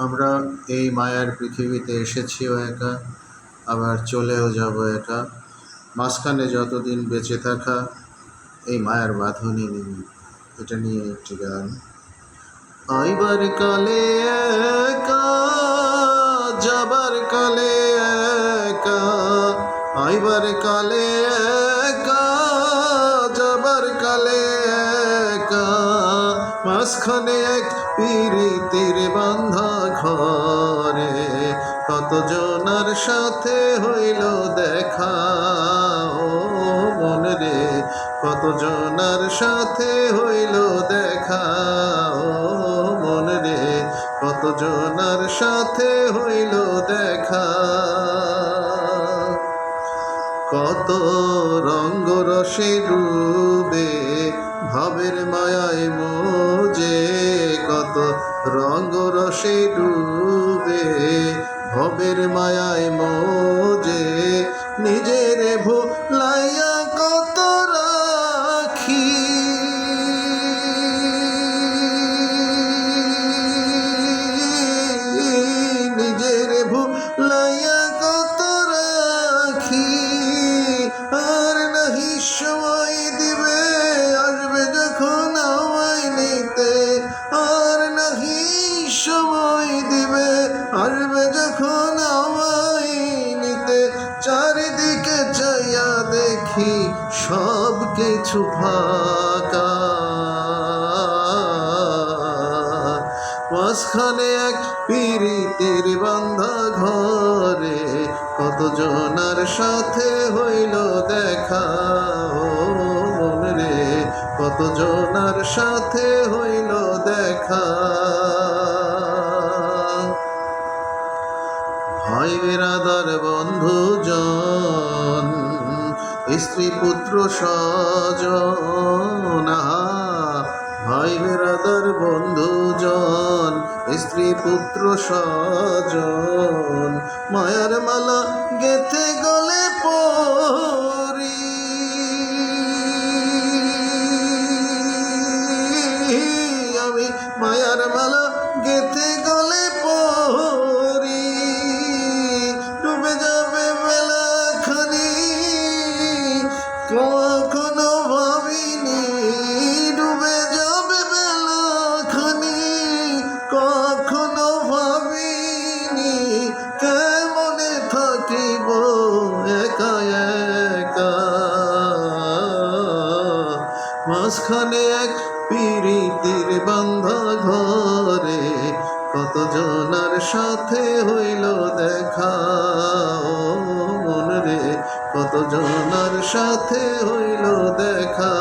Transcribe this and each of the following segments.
আমরা এই মায়ার পৃথিবীতে এসেছিও একা, আবার চলেও যাব একা। মাঝখানে যতদিন বেঁচে থাকা এই মায়ার বাঁধনই নেই। এটা নিয়ে একটি গান। আইবার কালে একা, যাবার কালে একা, আইবার কালে একা, যাবার কালে একা, মাঝখানে এক পীড়িতের বান্ধা ঘরে, কতজনার সাথে হইল দেখা ও মন রে, কতজনার সাথে হইল দেখা ও মন রে, কতজনার সাথে হইল দেখা। কত রঙ্গ রসে ডুবে ভাবের মায়ায় মোজে, কত রঙ্গ রসে ডুবে ভবের মায়ায় মোজে, নিজের ভুলাইয়া কত রাখি, নিজের ভুলাইয়া কত রাখি, আর নাহি সময় দিবে আসবে যখন আমায় নিতে, আর নাহি সময় দিবে আসবে যখন আমায় নিতে, চারিদিকে চাইয়া দেখি সব কিছু ফাঁকা, মাঝখানে এক পীড়িতের বান্ধা ঘরে, কতজনার সাথে হইল দেখা ও মন রে, কতজনার সাথে হইল দেখা। ভাই বিরাদার বন্ধুজন, স্ত্রী পুত্র স্বজন, ভাই বিরাদার বন্ধুজন, স্ত্রী পুত্র স্বজন, মায়ার মালা গেথে গলে পরি, আমি মায়ার মালা গেথে গলে পরি, ডুবে যাবে বেলা খানি কখনো ভাবিনি, ডুবে যাবে বেলা খানি কখনো ভাবিনি, কেমনে থাকিব একা একা, মাঝখানে এক পীড়িতের বান্ধা ঘরে, কতজনার সাথে হইল দেখা ও মন রে, কতজনার সাথে হইল দেখা।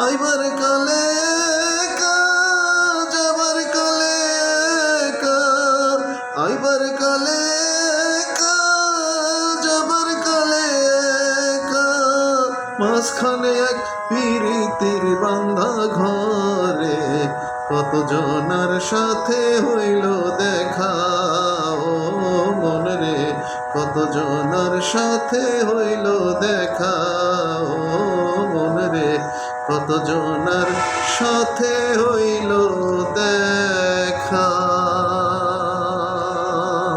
আইবার কালে একা, যাবার কালে একা, আইবার কালে একা, যাবার কালে একা, মাঝখানে এক পীড়িতের বান্ধা ঘরে, কতজনার সাথে হইল দেখা ও মন রে, কতজনার সাথে হইল দেখা ও মন রে, কতজনার সাথে হইল দেখা।